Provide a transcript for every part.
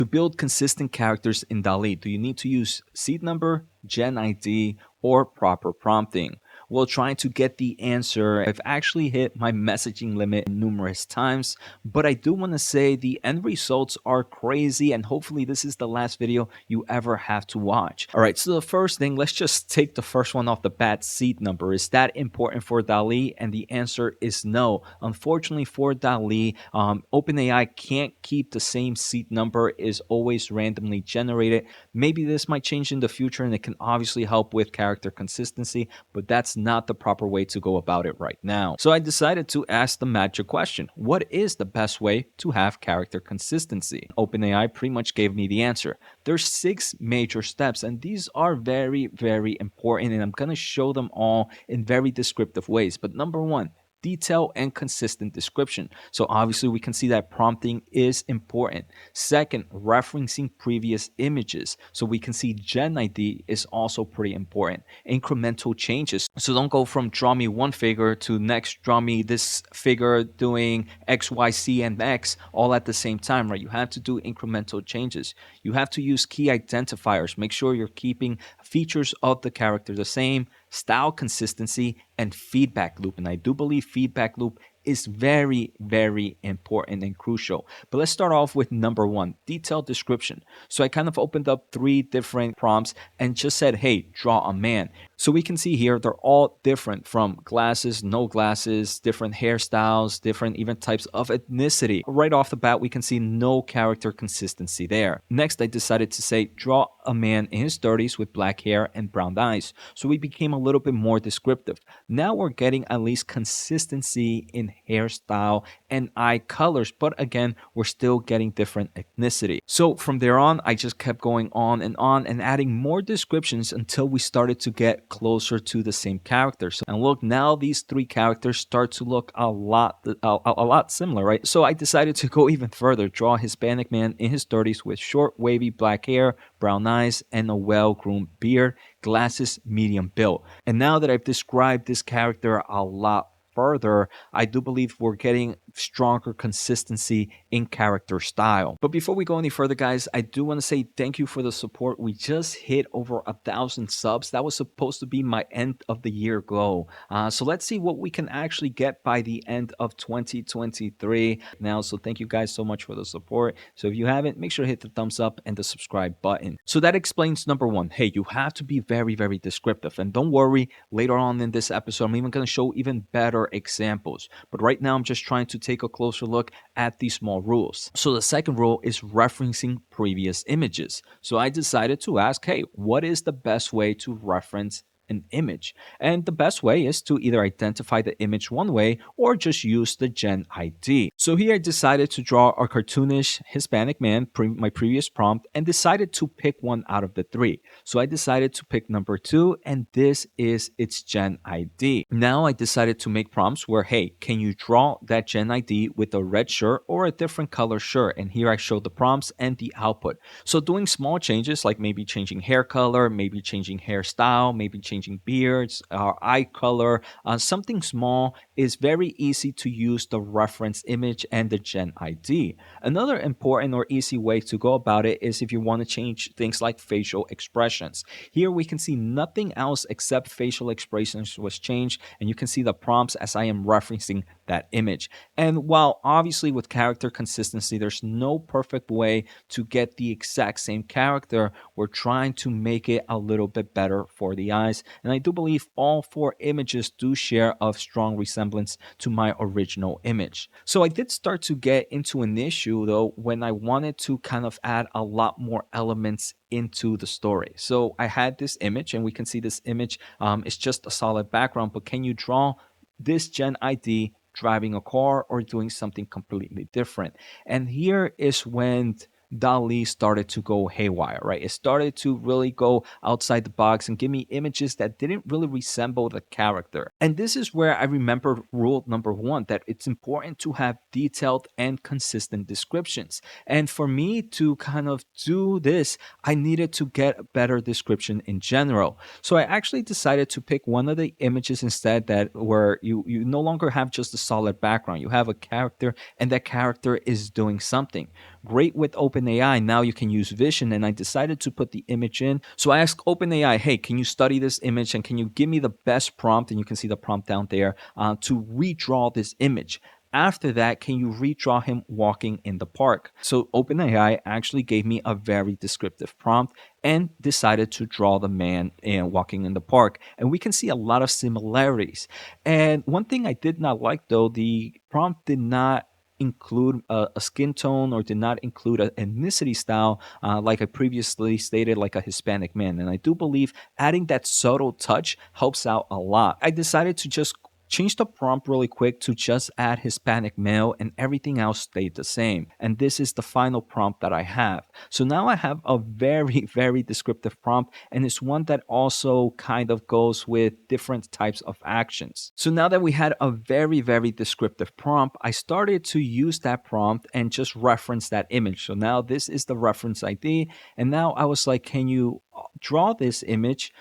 To build consistent characters in DALL-E, do you need to use seed number, gen ID, or proper prompting? Well, trying to get the answer, I've actually hit my messaging limit numerous times, but I do want to say the end results are crazy, and hopefully this is the last video you ever have to watch. All right, so the first thing, let's just take the first one off the bat, seed number. Is that important for DALL-E? And the answer is no. Unfortunately for DALL-E, OpenAI can't keep the same seed number, is always randomly generated. Maybe this might change in the future and it can obviously help with character consistency, but that's not the proper way to go about it right now. So I decided to ask the magic question: what is the best way to have character consistency? OpenAI pretty much gave me the answer. There's 6 major steps, and these are very, very important, and I'm going to show them all in very descriptive ways. But number 1, detail and consistent description. So obviously we can see that prompting is important. Second, referencing previous images. So we can see gen ID is also pretty important. Incremental changes. So don't go from draw me one figure to next draw me this figure doing X, Y, C, and X all at the same time, right? You have to do incremental changes. You have to use key identifiers. Make sure you're keeping features of the character the same, style consistency, and feedback loop. And I do believe feedback loop is very, very important and crucial. But let's start off with number 1, detailed description. So I kind of opened up 3 different prompts and just said, hey, draw a man. So we can see here they're all different, from glasses, no glasses, different hairstyles, different even types of ethnicity. Right off the bat, we can see no character consistency there. Next, I decided to say, draw a man in his 30s with black hair and brown eyes. So we became a little bit more descriptive. Now we're getting at least consistency in hairstyle and eye colors, but again, we're still getting different ethnicity. So from there on, I just kept going on and adding more descriptions until we started to get closer to the same characters. And look, now these 3 characters start to look a lot similar, right? So I decided to go even further, draw a Hispanic man in his 30s with short wavy black hair, brown eyes, and a well-groomed beard, glasses, medium build. And now that I've described this character a lot further, I do believe we're getting stronger consistency in character style. But before we go any further, guys, I do want to say thank you for the support. We just hit over 1,000 subs. That was supposed to be my end of the year goal. So let's see what we can actually get by the end of 2023 now. So thank you guys so much for the support. So if you haven't, make sure to hit the thumbs up and the subscribe button. So that explains number 1. Hey, you have to be very, very descriptive. And don't worry, later on in this episode, I'm even going to show even better examples. But right now, I'm just trying to take a closer look at these small rules. So the second rule is referencing previous images. So I decided to ask, hey, what is the best way to reference an image? And the best way is to either identify the image one way or just use the gen ID. So here I decided to draw a cartoonish Hispanic man, my previous prompt, and decided to pick one out of the 3. So I decided to pick number 2, and this is its gen ID. Now I decided to make prompts where, hey, can you draw that gen ID with a red shirt or a different color shirt? And here I show the prompts and the output. So doing small changes like maybe changing hair color, maybe changing hairstyle, maybe changing beards, eye color, something small, is very easy to use the reference image and the gen ID. Another important or easy way to go about it is if you want to change things like facial expressions. Here we can see nothing else except facial expressions was changed, and you can see the prompts as I am referencing that image. And while obviously with character consistency, there's no perfect way to get the exact same character, we're trying to make it a little bit better for the eyes. And I do believe all 4 images do share a strong resemblance to my original image. So I did start to get into an issue though when I wanted to kind of add a lot more elements into the story. So I had this image, and we can see this image is just a solid background, but can you draw this gen ID driving a car or doing something completely different? And here is when DALL-E started to go haywire, right? It started to really go outside the box and give me images that didn't really resemble the character. And this is where I remember rule number 1, that it's important to have detailed and consistent descriptions. And for me to kind of do this, I needed to get a better description in general. So I actually decided to pick one of the images instead, that where you no longer have just a solid background. You have a character, and that character is doing something. great with OpenAI. Now you can use vision, and I decided to put the image in. So I asked OpenAI, hey, can you study this image and can you give me the best prompt? And you can see the prompt down there to redraw this image. After that, can you redraw him walking in the park? So OpenAI actually gave me a very descriptive prompt and decided to draw the man walking in the park. And we can see a lot of similarities. And one thing I did not like, though, the prompt did not include a skin tone or did not include an ethnicity style, like I previously stated, like a Hispanic man. And I do believe adding that subtle touch helps out a lot. I decided to just change the prompt really quick to just add Hispanic male, and everything else stayed the same. And this is the final prompt that I have. So now I have a very, very descriptive prompt, and it's one that also kind of goes with different types of actions. So now that we had a very, very descriptive prompt, I started to use that prompt and just reference that image. So now this is the reference ID. And now I was like, can you draw this image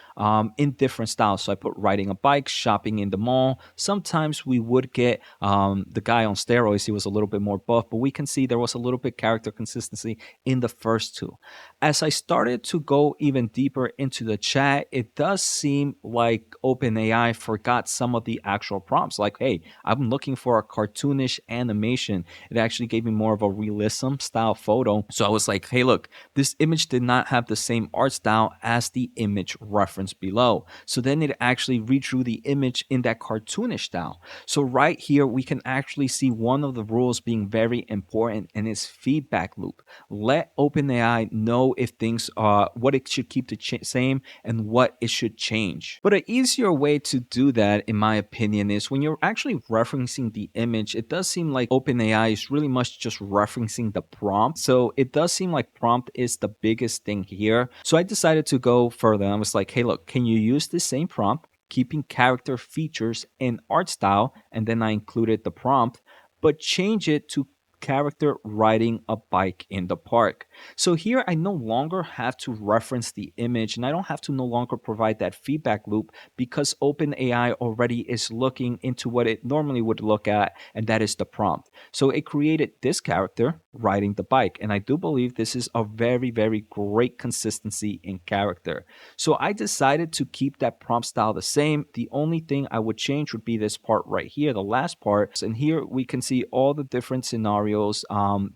in different styles? So I put riding a bike, shopping in the mall. Sometimes we would get the guy on steroids. He was a little bit more buff, but we can see there was a little bit character consistency in the first two. As I started to go even deeper into the chat, it does seem like OpenAI forgot some of the actual prompts. Like, hey, I'm looking for a cartoonish animation. It actually gave me more of a realism style photo. So I was like, hey, look, this image did not have the same art style as the image referenced below. So then it actually redrew the image in that cartoonish style. So right here, we can actually see one of the rules being very important, and it's feedback loop. Let OpenAI know if things are what it should keep the same and what it should change. But an easier way to do that, in my opinion, is when you're actually referencing the image, it does seem like OpenAI is really much just referencing the prompt. So it does seem like prompt is the biggest thing here. So I decided to go further. I was like, hey, look, can you use the same prompt, keeping character features and art style? And then I included the prompt, but change it to character riding a bike in the park. So here I no longer have to reference the image, and I don't have to no longer provide that feedback loop because OpenAI already is looking into what it normally would look at, and that is the prompt. So it created this character riding the bike, and I do believe this is a very, very great consistency in character. So I decided to keep that prompt style the same. The only thing I would change would be this part right here, the last part. And here we can see all the different scenarios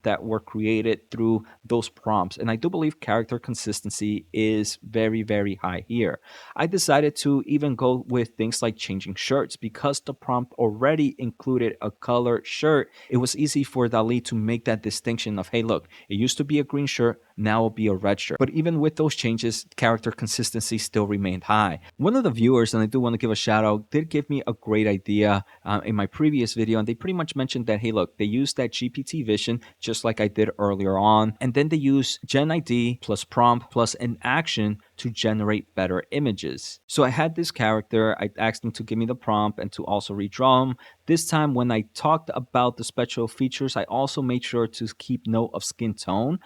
that were created through those prompts. And I do believe character consistency is very, very high here. I decided to even go with things like changing shirts because the prompt already included a color shirt. It was easy for DALL-E to make that distinction of, hey, look, it used to be a green shirt, now it'll be a red shirt. But even with those changes, character consistency still remained high. One of the viewers, and I do want to give a shout out, did give me a great idea in my previous video, and they pretty much mentioned that, hey, look, they used that GPT vision just like I did earlier on, and then they use Gen ID plus prompt plus an action to generate better images. So I had this character, I asked him to give me the prompt and to also redraw him. This time when I talked about the special features, I also made sure to keep note of skin tone.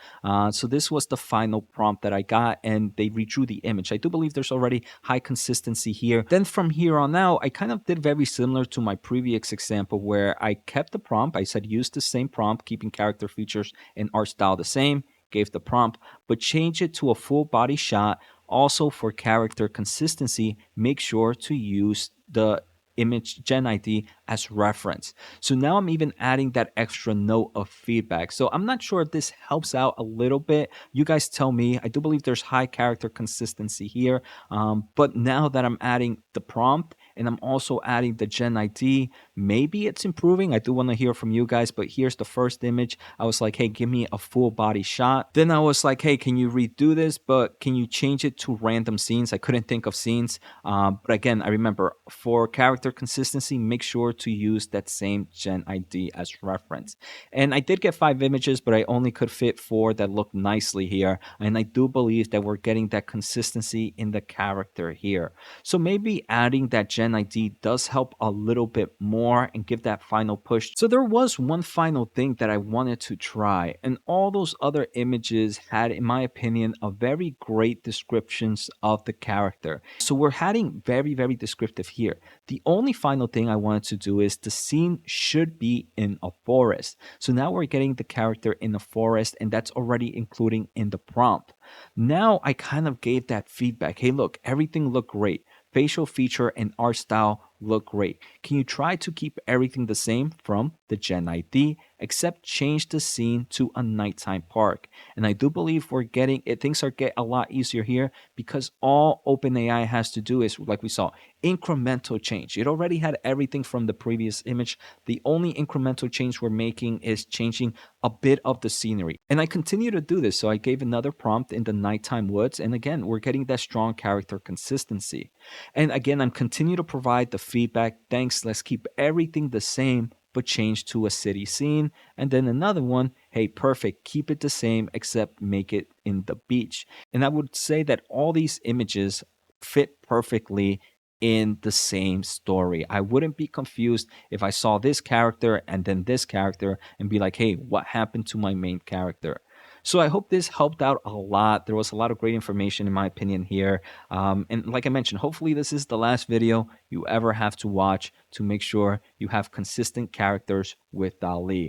So this was the final prompt that I got, and they redrew the image. I do believe there's already high consistency here. Then from here on out, I kind of did very similar to my previous example where I kept the prompt. I said use the same prompt, keeping character features and art style the same, gave the prompt, but change it to a full body shot. Also for character consistency, make sure to use the image gen ID as reference. So now I'm even adding that extra note of feedback. So I'm not sure if this helps out a little bit. You guys tell me. I do believe there's high character consistency here. But now that I'm adding the prompt and I'm also adding the gen ID, maybe it's improving. I do want to hear from you guys, but here's the first image. I was like, hey, give me a full body shot. Then I was like, hey, can you redo this, but can you change it to random scenes? I couldn't think of scenes. But again, I remember for character consistency, make sure to use that same gen ID as reference. And I did get 5 images, but I only could fit 4 that look nicely here. And I do believe that we're getting that consistency in the character here. So maybe adding that gen ID does help a little bit more and give that final push. So there was one final thing that I wanted to try, and all those other images had, in my opinion, a very great descriptions of the character. So we're adding very, very descriptive here. The only final thing I wanted to do is the scene should be in a forest. So now we're getting the character in a forest, and that's already including in the prompt. Now I kind of gave that feedback. Hey, look, everything looked great. Facial feature and art style look great. Can you try to keep everything the same from the Gen ID, except change the scene to a nighttime park? And I do believe we're getting it. Things are get a lot easier here because all OpenAI has to do is, like we saw, incremental change. It already had everything from the previous image. The only incremental change we're making is changing a bit of the scenery. And I continue to do this. So I gave another prompt in the nighttime woods. And again, we're getting that strong character consistency. And again, I'm continue to provide the feedback. Thanks. Let's keep everything the same, but change to a city scene. And then another one, hey, perfect. Keep it the same, except make it in the beach. And I would say that all these images fit perfectly in the same story. I wouldn't be confused if I saw this character and then this character and be like, hey, what happened to my main character? So I hope this helped out a lot. There was a lot of great information, in my opinion, here. And like I mentioned, hopefully this is the last video you ever have to watch to make sure you have consistent characters with DALL-E.